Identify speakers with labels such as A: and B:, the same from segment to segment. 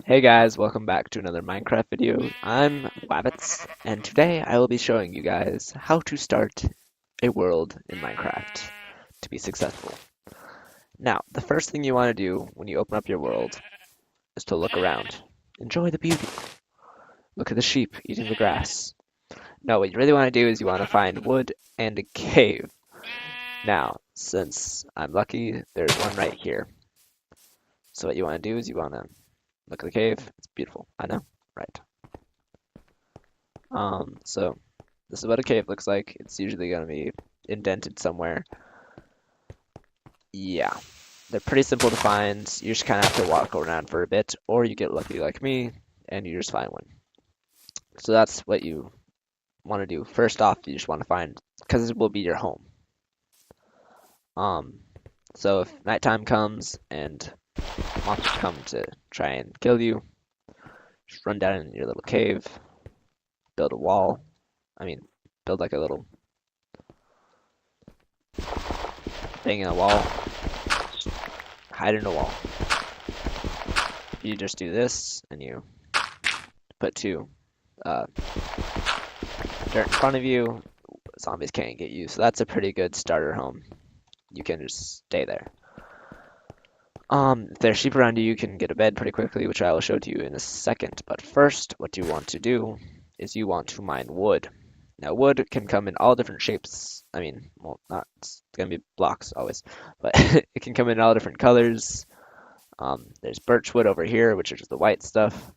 A: Hey guys, welcome back to another Minecraft video. I'm Wabbits, and today I will be showing you guys how to start a world in Minecraft to be successful. Now, the first thing you want to do when you open up your world is to look around. Enjoy the beauty. Look at the sheep eating the grass. No, what you really want to do is you want to find wood and a cave. Now, since I'm lucky, there's one right here. So what you want to do is you want to look at the cave. It's beautiful, I know, right? So this is what a cave looks like. It's usually going to be indented somewhere. Yeah, they're pretty simple to find. You just kind of have to walk around for a bit, or you get lucky like me, and you just find one. So that's what you want to do. First off, you just want to find, because it will be your home. Um, so if nighttime comes and monsters come to try and kill you, just run down in your little cave, build a wall. I mean, build like a little thing in a wall, hide in a wall. You just do this and you put two uh, dirt in front of you, zombies can't get you. So that's a pretty good starter home. You can just stay there. If there's sheep around you, you can get a bed pretty quickly, which I will show to you in a second. But first, what you want to do is you want to mine wood. Now, wood can come in all different shapes. I mean, well, not it's gonna be blocks always, but it can come in all different colors. There's birch wood over here, which is the white stuff.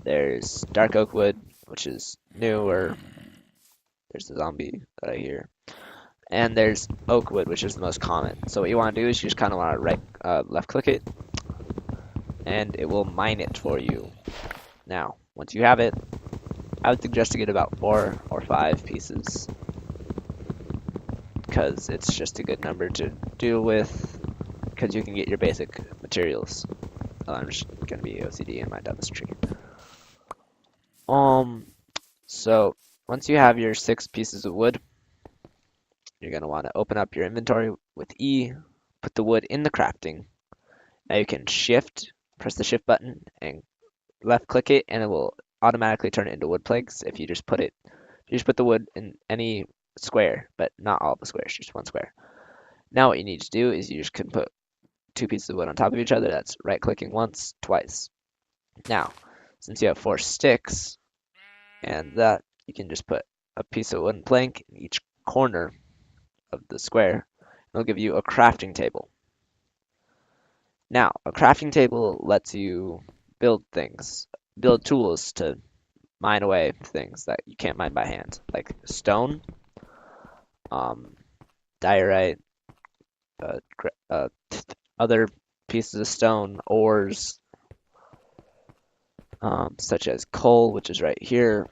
A: There's dark oak wood, which is new, or there's the zombie that I hear. And there's oak wood, which is the most common. So what you want to do is you just kind of want to left click it, and it will mine it for you. Now, once you have it, I would suggest to get about 4 or 5 pieces, because it's just a good number to deal with, because you can get your basic materials. Oh, I'm just gonna be OCD and mine down this tree. Um, so once you have your 6 pieces of wood, you're going to want to open up your inventory with E, put the wood in the crafting. Now you can press the shift button and left click it and it will automatically turn it into wood planks if you just put the wood in any square, but not all the squares, just one square. Now what you need to do is you just can put 2 pieces of wood on top of each other. That's right clicking once, twice. Now, since you have 4 sticks and that, you can just put a piece of wooden plank in each corner of the square. It'll give you a crafting table. Now, a crafting table lets you build things, build tools to mine away things that you can't mine by hand, like stone, um, diorite, uh, other pieces of stone, ores, such as coal, which is right here,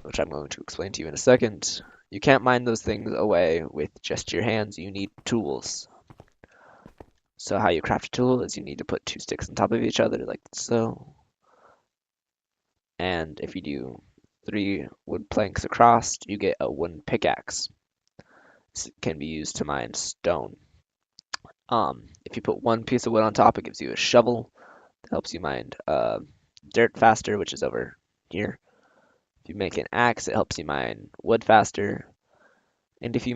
A: which I'm going to explain to you in a second. You can't mine those things away with just your hands. You need tools. So how you craft a tool is you need to put 2 sticks on top of each other like so. And if you do 3 wood planks across, you get a wooden pickaxe. This can be used to mine stone. If you put 1 piece of wood on top, it gives you a shovel that helps you mine dirt faster, which is over here. If you make an axe, it helps you mine wood faster. And if you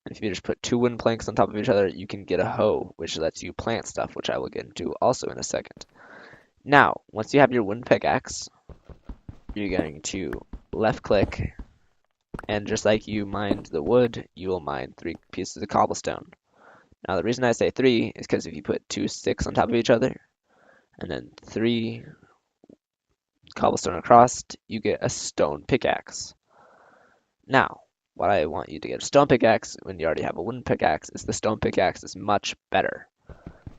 A: just put 2 wooden planks on top of each other, you can get a hoe, which lets you plant stuff, which I will get into also in a second. Now, once you have your wooden pickaxe, you're going to left click, and just like you mined the wood, you will mine 3 pieces of cobblestone. Now, the reason I say 3 is because if you put 2 sticks on top of each other, and then 3 cobblestone across, you get a stone pickaxe. Now, what I want you to get a stone pickaxe when you already have a wooden pickaxe is the stone pickaxe is much better.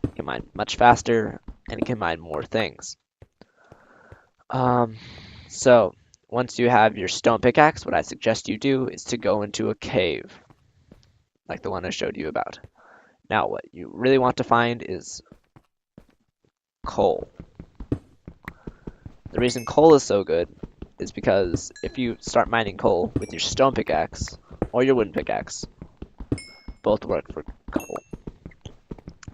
A: It can mine much faster, and it can mine more things. So once you have your stone pickaxe, what I suggest you do is to go into a cave, like the one I showed you about. Now, what you really want to find is coal. The reason coal is so good is because if you start mining coal with your stone pickaxe or your wooden pickaxe, both work for coal.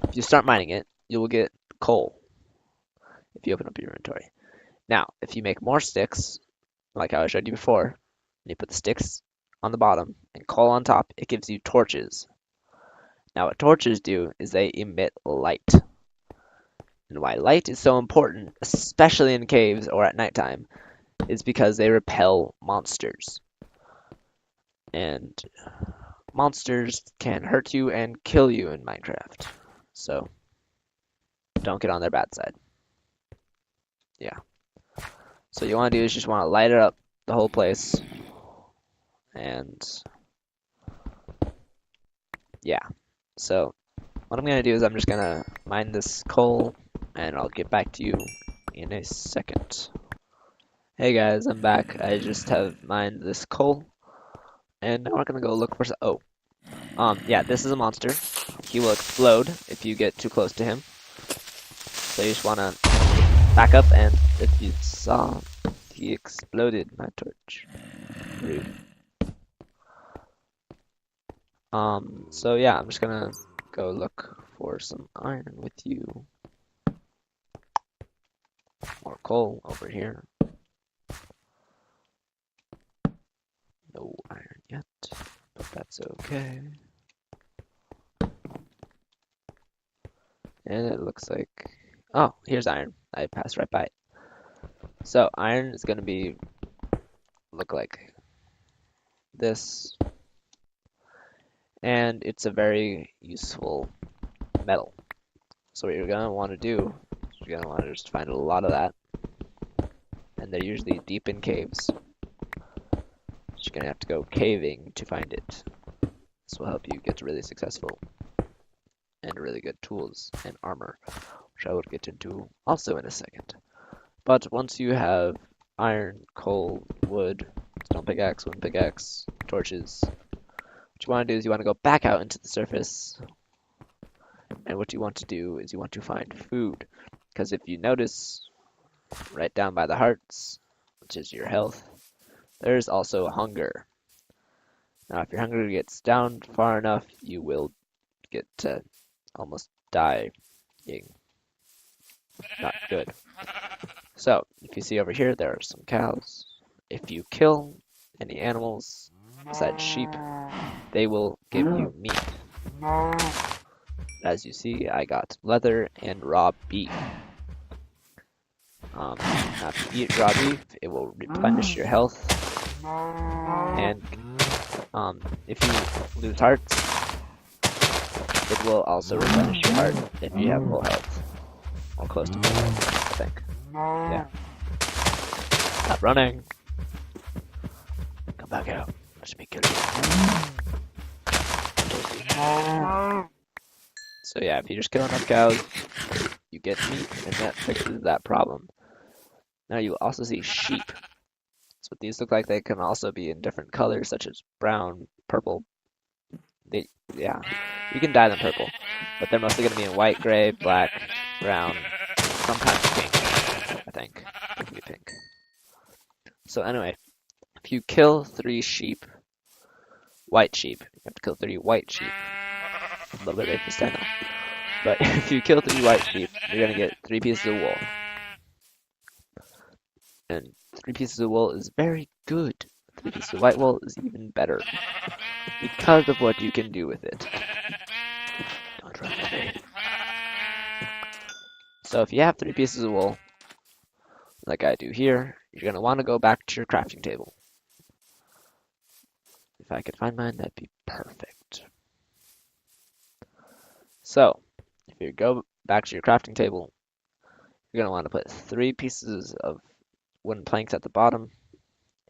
A: If you start mining it, you will get coal. if you open up your inventory. Now, if you make more sticks, like how I showed you before, and you put the sticks on the bottom and coal on top, it gives you torches. Now, what torches do is they emit light. And why light is so important, especially in caves or at nighttime, is because they repel monsters. And monsters can hurt you and kill you in Minecraft. So don't get on their bad side. Yeah. So what you want to do is just want to light it up the whole place. And yeah. So what I'm going to do is I'm just going to mine this coal and I'll get back to you in a second. Hey guys, I'm back. I just have mined this coal and now we're going to go look for some... yeah, this is a monster. He will explode if you get too close to him. So you just want to back up, and if you saw, he exploded my torch. Rude. So yeah, I'm just gonna go look for some iron with you. More coal over here. No iron yet, but that's okay. And it looks like, oh, here's iron. I passed right by it. So iron is gonna look like this, and it's a very useful metal. So what you're gonna want to do is you're gonna want to just find a lot of that, and they're usually deep in caves. So you're gonna have to go caving to find it. This will help you get really successful and really good tools and armor, which I will get into also in a second. But once you have iron, coal, wood, stone pickaxe, wooden pickaxe, torches, what you want to do is you want to go back out into the surface, and what you want to do is you want to find food. Because if you notice, right down by the hearts, which is your health, there's also hunger. Now, if your hunger gets down far enough, you will get to almost dying. Not good. So, if you see over here, there are some cows. If you kill any animals besides sheep, they will give you meat. As you see, I got leather and raw beef. Now, if you eat raw beef, it will replenish your health. And if you lose hearts, it will also replenish your heart if you have full health. Or close to full health, I think. Yeah. Stop running. Come back out. Let me kill you. So yeah, if you just kill enough cows, you get meat, and that fixes that problem. Now you also see sheep. That's what these look like. They can also be in different colors, such as brown, purple. Yeah, you can dye them purple, but they're mostly going to be in white, gray, black, brown, sometimes pink, I think. It can be pink. So anyway, if you kill 3 sheep, white sheep, you have to kill 3 white sheep. A little bit racist, I know. But if you kill 3 white sheep, you're going to get 3 pieces of wool. And 3 pieces of wool is very good. 3 pieces of white wool is even better, because of what you can do with it. Don't run away. So if you have 3 pieces of wool, like I do here, you're going to want to go back to your crafting table. If I could find mine, that'd be perfect. So, if you go back to your crafting table, you're going to want to put 3 pieces of wooden planks at the bottom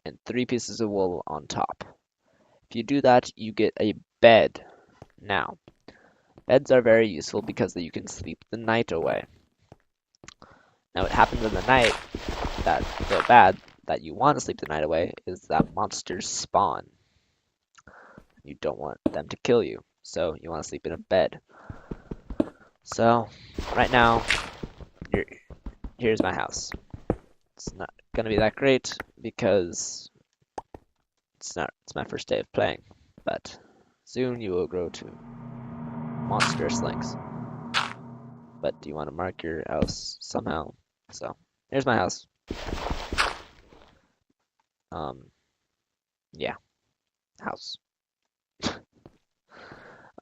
A: and 3 pieces of wool on top. If you do that, you get a bed. Now, beds are very useful because you can sleep the night away. Now, what happens in the night that's so bad that you want to sleep the night away is that monsters spawn. You don't want them to kill you, so you want to sleep in a bed. So, right now, here's my house. It's not going to be that great because it's my first day of playing, but soon you will grow to monstrous lengths. But do you want to mark your house somehow? So here's my house. Yeah, house.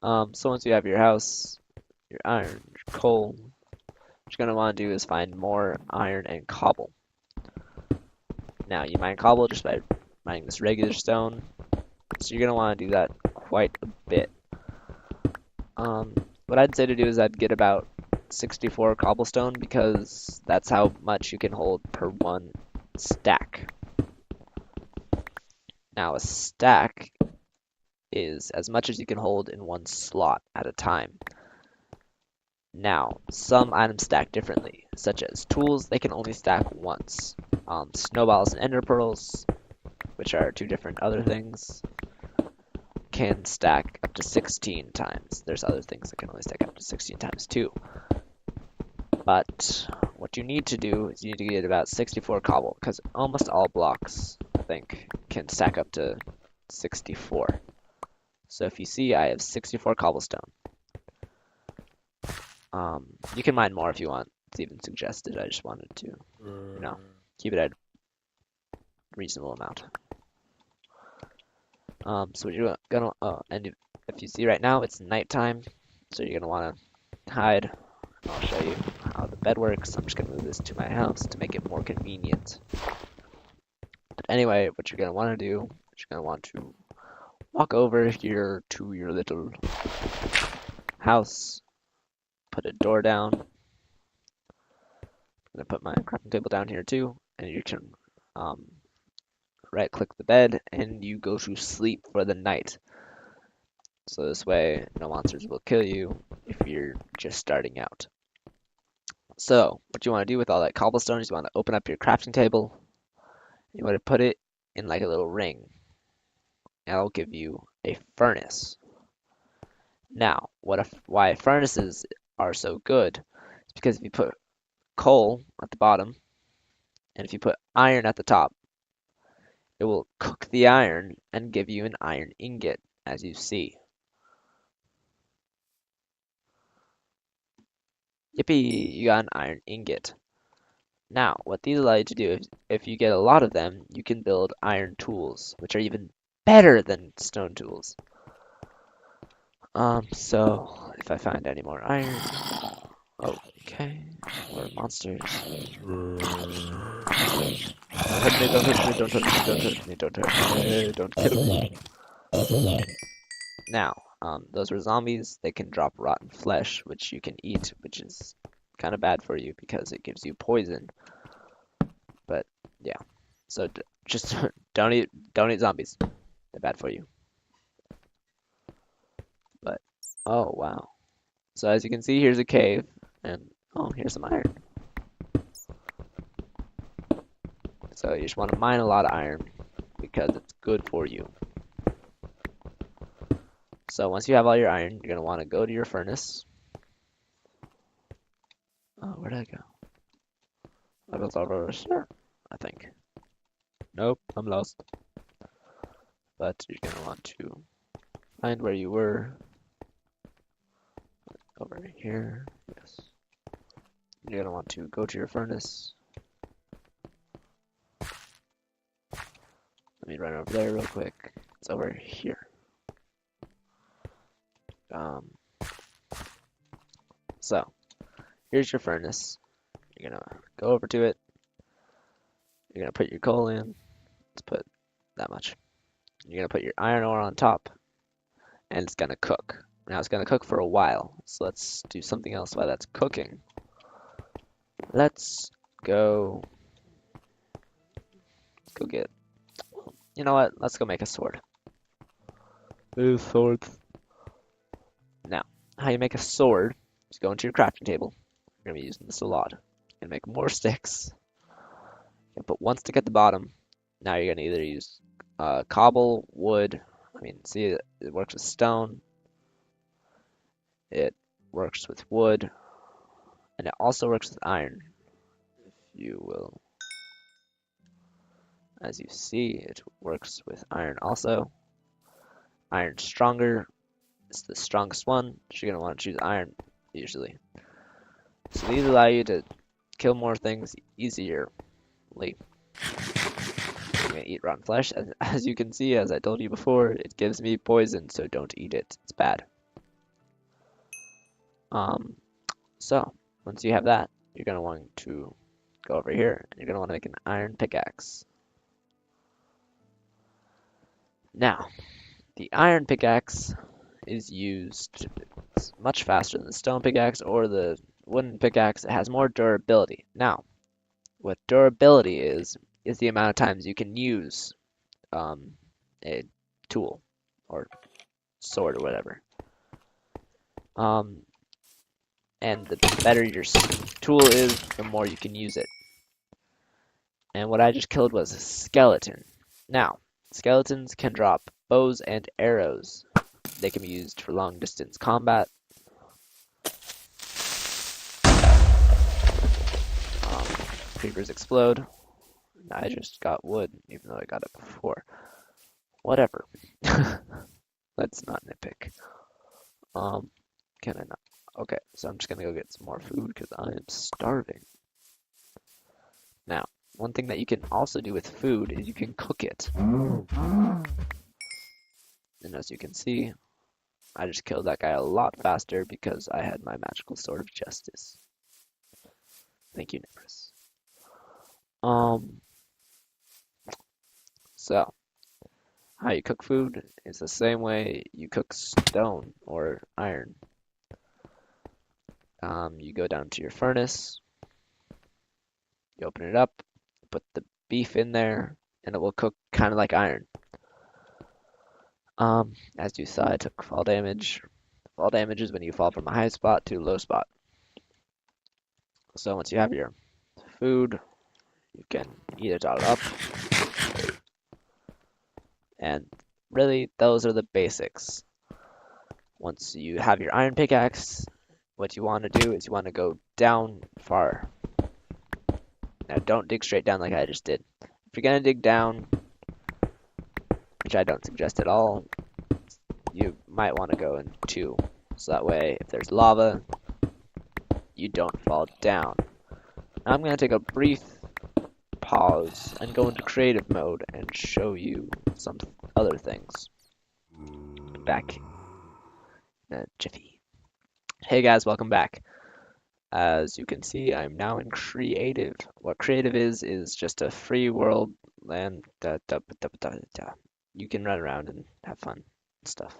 A: So once you have your house, your iron, your coal, what you're gonna want to do is find more iron and cobble. Now you mine cobble just by mining this regular stone, so you're gonna want to do that quite a bit. What I'd say to do is I'd get about 64 cobblestone because that's how much you can hold per one stack. Now a stack is as much as you can hold in one slot at a time. Now, some items stack differently, such as tools, they can only stack once. Snowballs and ender pearls, which are two different other things, can stack up to 16 times. There's other things that can only stack up to 16 times too. But what you need to do is you need to get about 64 cobble, because almost all blocks, I think, can stack up to 64. So if you see, I have 64 cobblestone. You can mine more if you want. It's even suggested. I just wanted to, keep it at a reasonable amount. So what you're gonna, and if you see right now, it's nighttime, so you're gonna want to hide. I'll show you how the bed works. I'm just gonna move this to my house to make it more convenient. But anyway, what you're gonna want to do, you're gonna want to walk over here to your little house, put a door down. I'm gonna put my crafting table down here too, and you can right click the bed and you go to sleep for the night. So this way no monsters will kill you if you're just starting out. So what you want to do with all that cobblestone is you want to open up your crafting table. You want to put it in like a little ring. That'll give you a furnace. Now, why furnaces are so good is because if you put coal at the bottom and if you put iron at the top, it will cook the iron and give you an iron ingot, as you see. Yippee, you got an iron ingot. Now, what these allow you to do, if you get a lot of them, you can build iron tools, which are even better than stone tools. So if I find any more iron, okay, more monsters. Don't hurt me, don't hurt me, don't hurt me, don't hurt me, don't hurt me, don't kill me. Now, those were zombies. They can drop rotten flesh, which you can eat, which is kind of bad for you because it gives you poison. But yeah, so just don't eat zombies. They're bad for you. But oh wow. So as you can see, here's a cave, and oh, here's some iron. So you just want to mine a lot of iron because it's good for you. So once you have all your iron, you're gonna want to go to your furnace. Oh, where did I go? I was over here, I think. Nope, I'm lost. But you're gonna want to find where you were. Over here, yes. You're gonna want to go to your furnace. Let me run over there real quick. It's over here. So here's your furnace. You're gonna go over to it. You're gonna put your coal in. Let's put that much. You're gonna put your iron ore on top, and it's gonna cook. Now it's gonna cook for a while, so let's do something else while that's cooking. Let's go get. You know what? Let's go make a sword. Ooh, swords. Now, how you make a sword is go into your crafting table. You're gonna be using this a lot. And make more sticks. You put one stick at the bottom. Now you're gonna either use cobble, wood. I mean, see, it works with stone. It works with wood, and it also works with iron. If you will, as you see, it works with iron also. Iron's stronger. It's the strongest one. So you're gonna want to choose iron usually. So these allow you to kill more things easierly. I'm gonna eat rotten flesh. As you can see, as I told you before, it gives me poison, so don't eat it. It's bad. Um, so once you have that, you're gonna want to go over here, and you're gonna want to make an iron pickaxe. Now, the iron pickaxe is used much faster than the stone pickaxe or the wooden pickaxe. It has more durability. Now, what durability is the amount of times you can use a tool or sword or whatever. And the better your tool is, the more you can use it. And what I just killed was a skeleton. Now, skeletons can drop bows and arrows. They can be used for long distance combat. Creepers explode. I just got wood, even though I got it before. Whatever. Let's not nitpick. Can I not? Okay, so I'm just gonna go get some more food because I am starving. Now, one thing that you can also do with food is you can cook it. And as you can see, I just killed that guy a lot faster because I had my magical sword of justice. Thank you, Nimbus. So how you cook food is the same way you cook stone or iron. You go down to your furnace, you open it up, put the beef in there, and it will cook kind of like iron. As you saw, I took fall damage. Fall damage is when you fall from a high spot to a low spot. So once you have your food, you can eat it all up. And really, those are the basics. Once you have your iron pickaxe, what you want to do is you want to go down far. Now don't dig straight down like I just did. If you're gonna dig down, which I don't suggest at all, you might want to go in two. So that way, if there's lava, you don't fall down. Now I'm gonna take a brief pause and go into creative mode and show you some other things. Back in a jiffy. Hey guys, welcome back. As you can see, I'm now in creative. What creative is just a free world land. You can run around and have fun and stuff.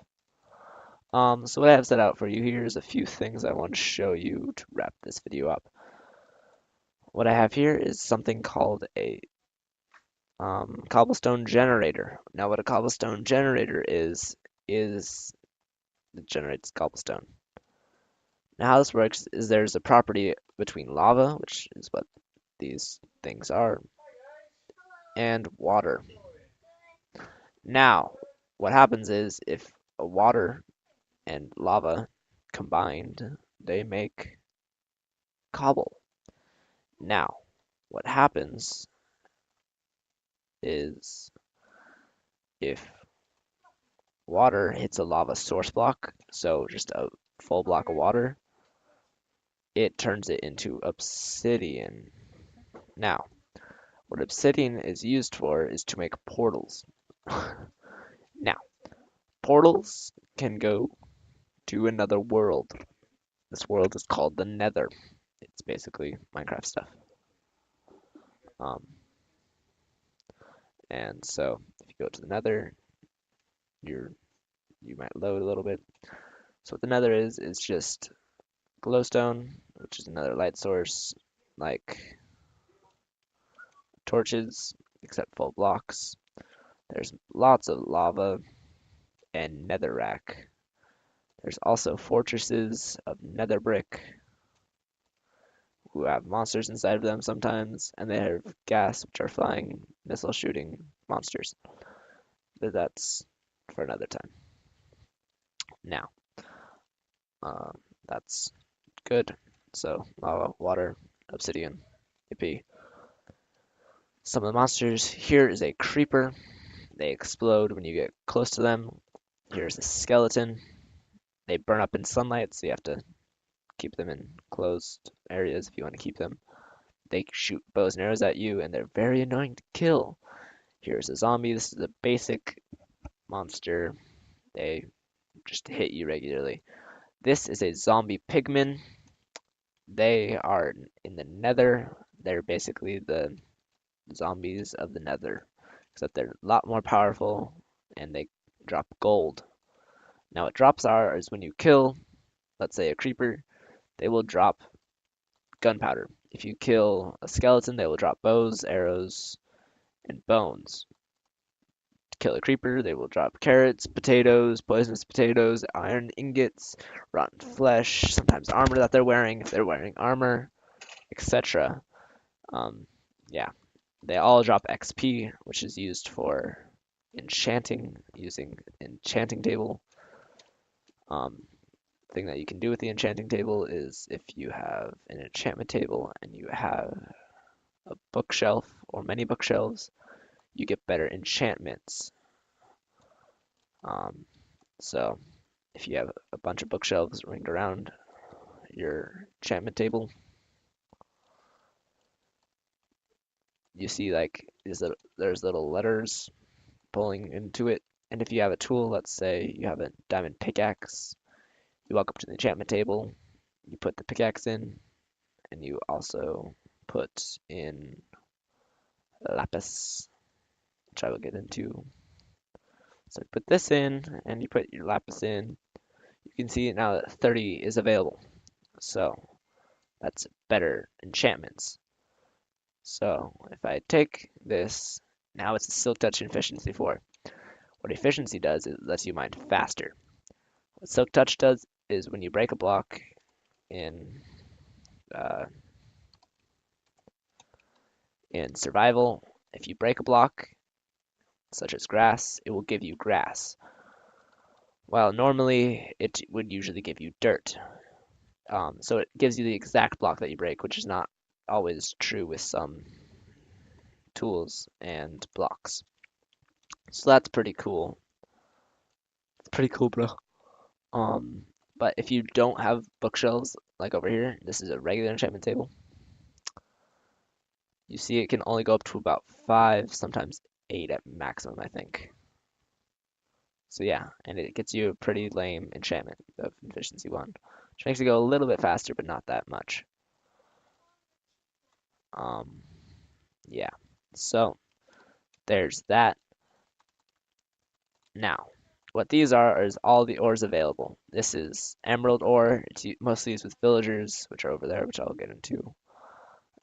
A: So what I have set out for you here is a few things I want to show you to wrap this video up. What I have here is something called a cobblestone generator. Now what a cobblestone generator is it generates cobblestone. Now how this works is there's a property between lava, which is what these things are, and water. Now, what happens is if water and lava combined, they make cobble. Now, what happens is if water hits a lava source block, so just a full block of water, it turns it into obsidian. Now, what obsidian is used for is to make portals. Now, portals can go to another world. This world is called the Nether. It's basically Minecraft stuff. And so if you go to the Nether, you might load a little bit. So what the Nether is just glowstone, which is another light source, like torches, except full blocks. There's lots of lava and netherrack. There's also fortresses of nether brick who have monsters inside of them sometimes, and they have gas, which are flying, missile shooting monsters. But that's for another time. Now, that's good. So, lava, water, obsidian, yippee. Some of the monsters, here is a creeper. They explode when you get close to them. Here's a skeleton. They burn up in sunlight, so you have to keep them in closed areas if you want to keep them. They shoot bows and arrows at you, and they're very annoying to kill. Here's a zombie. This is a basic monster. They just hit you regularly. This is a zombie pigman. They are in the nether. They're basically the zombies of the nether, except they're a lot more powerful and they drop gold. Now, what drops are is when you kill, let's say, a creeper, they will drop gunpowder. If you kill a skeleton, they will drop bows, arrows, and bones. To kill a creeper, they will drop carrots, potatoes, poisonous potatoes, iron ingots, rotten flesh, sometimes armor that they're wearing, if they're wearing armor, etc. Um, yeah, they all drop XP, which is used for enchanting, using enchanting table. Um, thing that you can do with the enchanting table is if you have an enchantment table and you have a bookshelf or many bookshelves, you get better enchantments. Um, so if you have a bunch of bookshelves ringed around your enchantment table, you see like there's little letters pulling into it. And if you have a tool, let's say you have a diamond pickaxe, you walk up to the enchantment table, you put the pickaxe in, and you also put in lapis, which I will get into. So put this in, and you put your lapis in. You can see now that 30 is available. So that's better enchantments. So if I take this, now it's a Silk Touch Efficiency 4. What efficiency does is it lets you mine faster. What Silk Touch does is when you break a block in uh, in survival, if you break a block, such as grass, it will give you grass. While normally it would usually give you dirt. So it gives you the exact block that you break, which is not always true with some tools and blocks. So that's pretty cool. It's pretty cool, bro. Um, but if you don't have bookshelves, like over here, this is a regular enchantment table. You see it can only go up to about 5, sometimes 8 at maximum, I think. So yeah, and it gets you a pretty lame enchantment of efficiency 1, which makes it go a little bit faster, but not that much. Um, yeah, so there's that. Now, what these are is all the ores available. This is emerald ore. It's mostly used with villagers, which are over there, which I'll get into.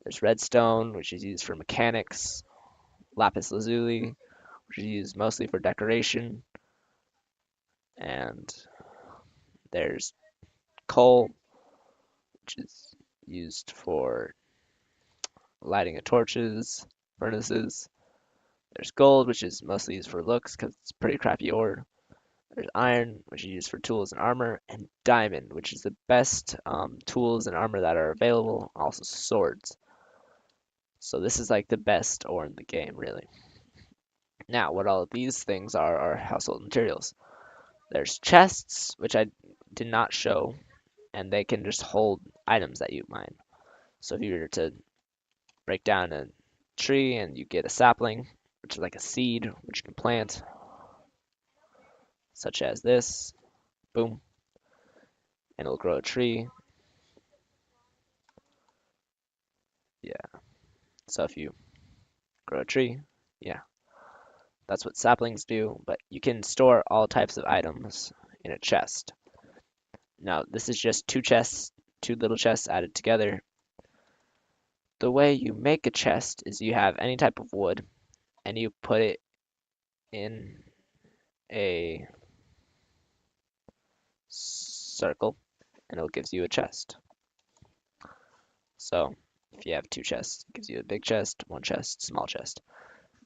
A: There's redstone, which is used for mechanics. Lapis lazuli, which is used mostly for decoration. And there's coal, which is used for lighting of torches, furnaces. There's gold, which is mostly used for looks because it's pretty crappy ore. There's iron, which is used for tools and armor, and diamond, which is the best tools and armor that are available, also swords. So this is like the best ore in the game, really. Now, what all of these things are household materials. There's chests, which I did not show, and they can just hold items that you mine. So if you were to break down a tree and you get a sapling, which is like a seed, which you can plant, such as this, boom, and it'll grow a tree. Yeah, so if you grow a tree, yeah, that's what saplings do, but you can store all types of items in a chest. Now, this is just two chests, two little chests added together. The way you make a chest is you have any type of wood and you put it in a circle and it gives you a chest. So if you have two chests, it gives you a big chest, one chest, small chest.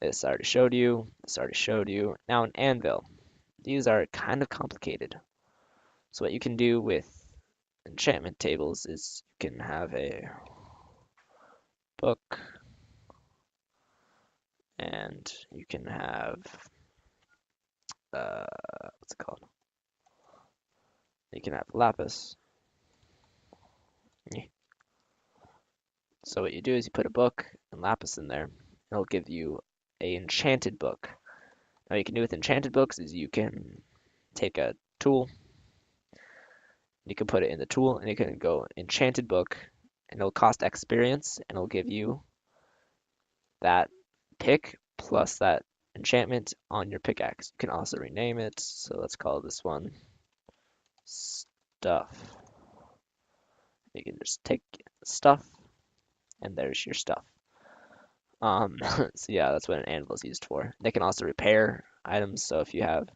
A: This I already showed you. This I already showed you. Now an anvil. These are kind of complicated. So what you can do with enchantment tables is you can have a book and you can have what's it called? You can have lapis. So what you do is you put a book and lapis in there. It'll give you a enchanted book. Now what you can do with enchanted books is you can take a tool, you can put it in the tool, and you can go enchanted book, and it'll cost experience, and it'll give you that pick plus that enchantment on your pickaxe. You can also rename it. So let's call this one stuff. You can just take stuff, and there's your stuff. So yeah, that's what an anvil is used for. They can also repair items. So if you have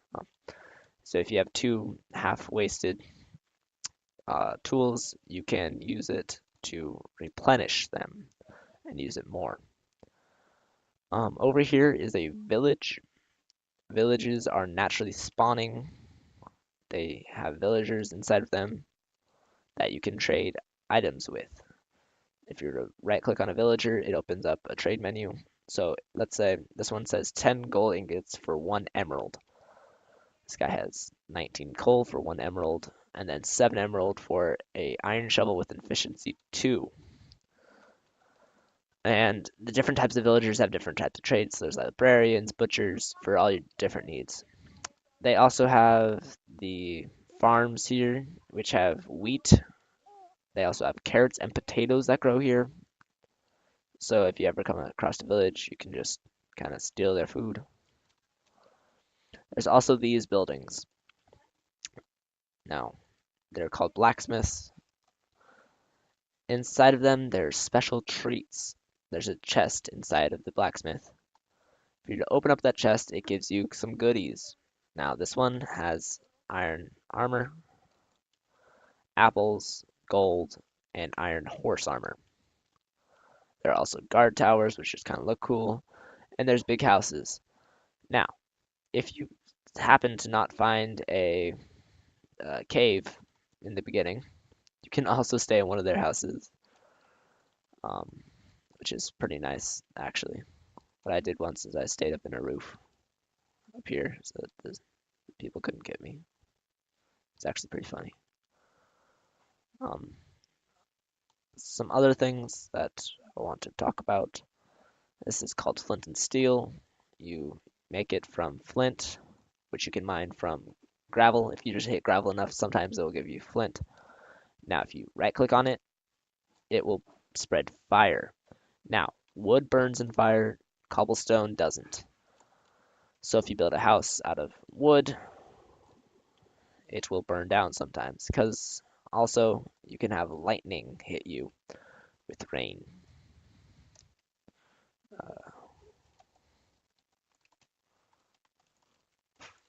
A: two half-wasted tools, you can use it to replenish them and use it more. Over here is a village. Villages are naturally spawning. They have villagers inside of them that you can trade items with. If you were to right click on a villager, it opens up a trade menu. So let's say this one says 10 gold ingots for 1 emerald. This guy has 19 coal for 1 emerald, and then 7 emerald for a iron shovel with efficiency 2. And the different types of villagers have different types of trades. So there's librarians, butchers, for all your different needs. They also have the farms here, which have wheat. They also have carrots and potatoes that grow here. So if you ever come across a village, you can just kind of steal their food. There's also these buildings. Now, they're called blacksmiths. Inside of them, there's special treats. There's a chest inside of the blacksmith. For you to open up that chest, it gives you some goodies. Now, this one has iron armor, apples, gold, and iron horse armor. There are also guard towers, which just kind of look cool, and there's big houses. Now, if you happen to not find a cave in the beginning, you can also stay in one of their houses, um, which is pretty nice, actually. What I did once is I stayed up in a roof up here so that the people couldn't get me. It's actually pretty funny. Um, some other things that I want to talk about. This is called flint and steel. You make it from flint, which you can mine from gravel. If you just hit gravel enough, sometimes it will give you flint. Now, if you right click on it, it will spread fire. Now, wood burns in fire, cobblestone doesn't. So if you build a house out of wood, it will burn down sometimes because also you can have lightning hit you with rain. Uh,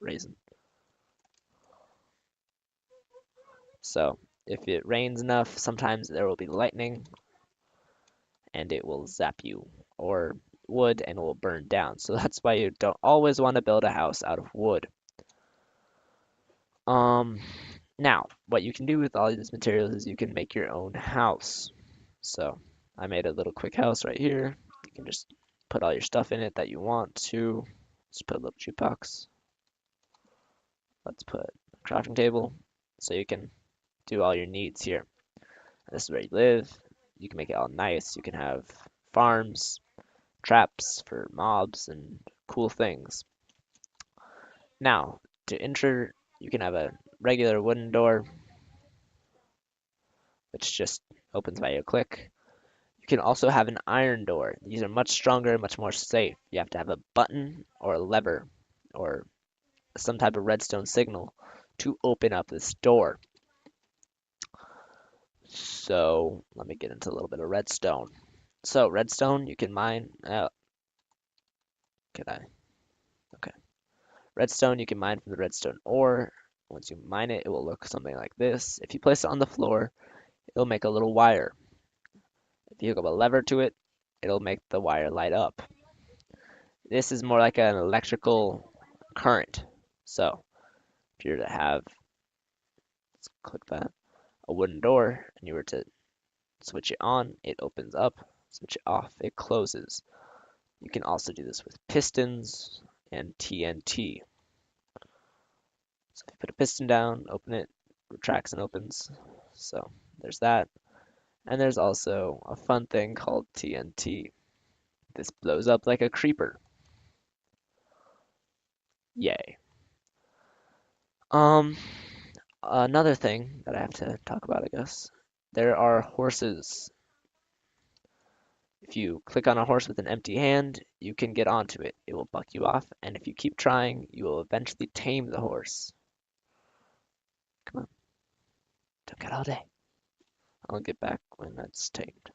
A: Raisin. So if it rains enough, sometimes there will be lightning and it will zap you, or wood and it will burn down. So that's why you don't always want to build a house out of wood. Um, Now, what you can do with all these materials is you can make your own house. So I made a little quick house right here. You can just put all your stuff in it that you want to. Let's put a little jukebox. Let's put a crafting table so you can do all your needs here. This is where you live. You can make it all nice. You can have farms, traps for mobs, and cool things. Now, to enter, you can have a regular wooden door, which just opens by a click. You can also have an iron door. These are much stronger, much more safe. You have to have a button or a lever or some type of redstone signal to open up this door. So let me get into a little bit of redstone. So redstone, you can mine. Could I? Okay. Redstone, you can mine from the redstone ore. Once you mine it, it will look something like this. If you place it on the floor, it'll make a little wire. If you hook up a lever to it, it'll make the wire light up. This is more like an electrical current. So if you were to have, let's click that, a wooden door, and you were to switch it on, it opens up. Switch it off, it closes. You can also do this with pistons and TNT. So if you put a piston down, open it, retracts and opens. So there's that. And there's also a fun thing called TNT. This blows up like a creeper. Yay. Um, Another thing that I have to talk about, I guess. There are horses. If you click on a horse with an empty hand, you can get onto it. It will buck you off, and if you keep trying, you will eventually tame the horse. Come on, don't get all day. I'll get back when that's tamed.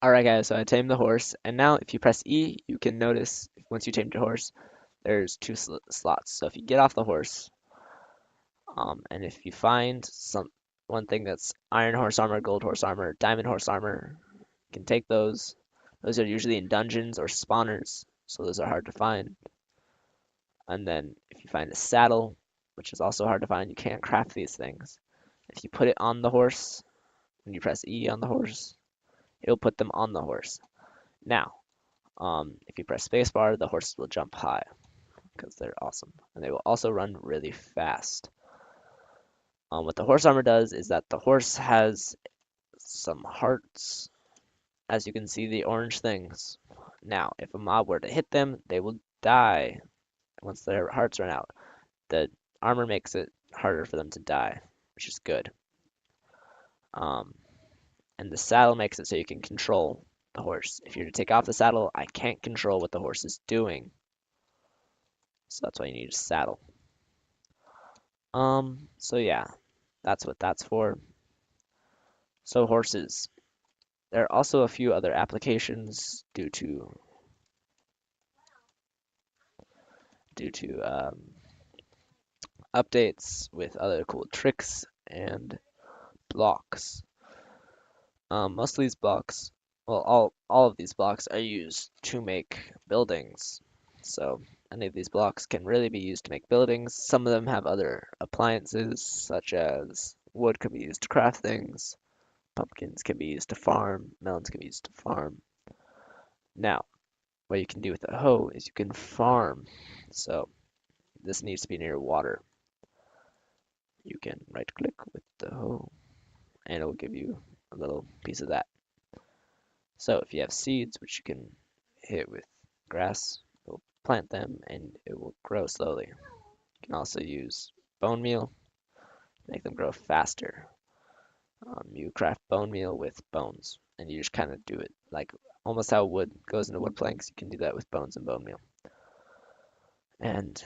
A: Alright guys, so I tamed the horse, and now if you press E, you can notice once you tamed your horse, there's two slots. So if you get off the horse, and if you find one thing that's iron horse armor, gold horse armor, diamond horse armor, you can take those. Those are usually in dungeons or spawners, so those are hard to find. And then if you find a saddle, which is also hard to find, you can't craft these things. If you put it on the horse, when you press E on the horse, it'll put them on the horse. Now, if you press spacebar, the horses will jump high because they're awesome, and they will also run really fast. What the horse armor does is that the horse has some hearts, as you can see, the orange things. Now, if a mob were to hit them, they will die once their hearts run out. The armor makes it harder for them to die, which is good. Um, and the saddle makes it so you can control the horse. If you're to take off the saddle, I can't control what the horse is doing. So that's why you need a saddle. So yeah, that's what that's for. So horses. There are also a few other applications due to updates with other cool tricks and blocks. Most of these blocks, well, all of these blocks are used to make buildings. So any of these blocks can really be used to make buildings. Some of them have other appliances, such as wood can be used to craft things, pumpkins can be used to farm, melons can be used to farm. Now, what you can do with a hoe is you can farm. So this needs to be near water. You can right click with the hoe and it will give you a little piece of that. So if you have seeds, which you can hit with grass, it will plant them and it will grow slowly. You can also use bone meal to make them grow faster. You craft bone meal with bones, and you just kind of do it like almost how wood goes into wood planks. You can do that with bones and bone meal, and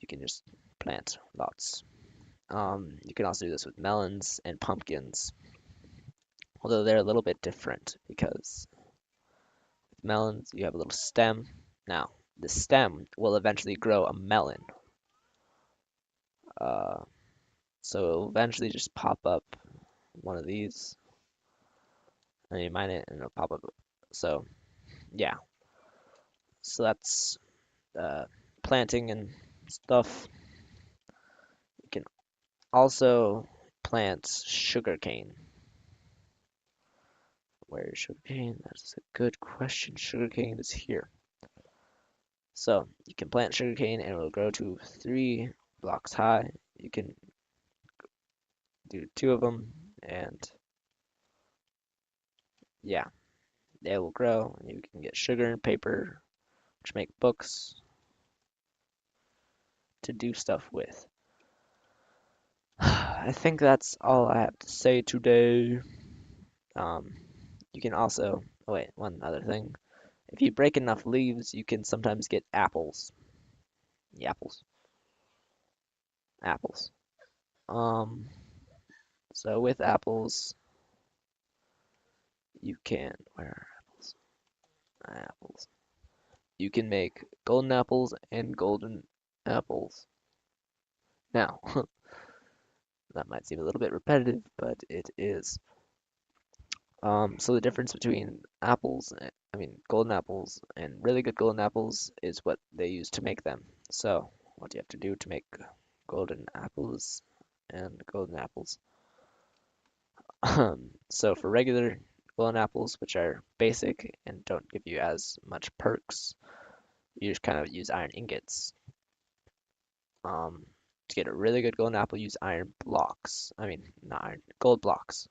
A: you can just plant lots. You can also do this with melons and pumpkins, although they're a little bit different because with melons you have a little stem. Now, the stem will eventually grow a melon. Uh, so it'll eventually just pop up one of these, and you mine it, and it'll pop up. So yeah, so that's uh, planting and stuff. You can also plant sugarcane. Where is sugarcane? That's a good question. Sugarcane is here. So you can plant sugarcane and it will grow to 3 blocks high. You can do 2 of them, and yeah, they will grow. And you can get sugar and paper, which make books to do stuff with. I think that's all I have to say today. Um, you can also, oh wait, one other thing. If you break enough leaves, you can sometimes get apples. The apples. Apples. Um, so with apples, you can, where are apples? Apples. You can make golden apples and golden apples. Now, that might seem a little bit repetitive, but it is. So the difference between apples, I mean, golden apples and really good golden apples is what they use to make them. So what do you have to do to make golden apples and golden apples? So for regular golden apples, which are basic and don't give you as much perks, you just kind of use iron ingots. Um, to get a really good golden apple, use iron blocks. I mean, not iron, gold blocks.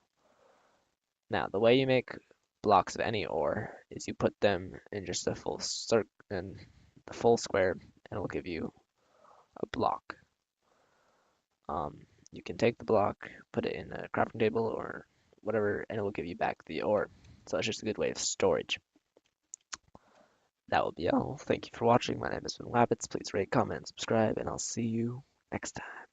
A: Now, the way you make blocks of any ore is you put them in just a the full square, and it'll give you a block. You can take the block, put it in a crafting table or whatever, and it will give you back the ore. So it's just a good way of storage. That will be all. Thank you for watching. My name has been Wabbits. Please rate, comment, and subscribe, and I'll see you next time.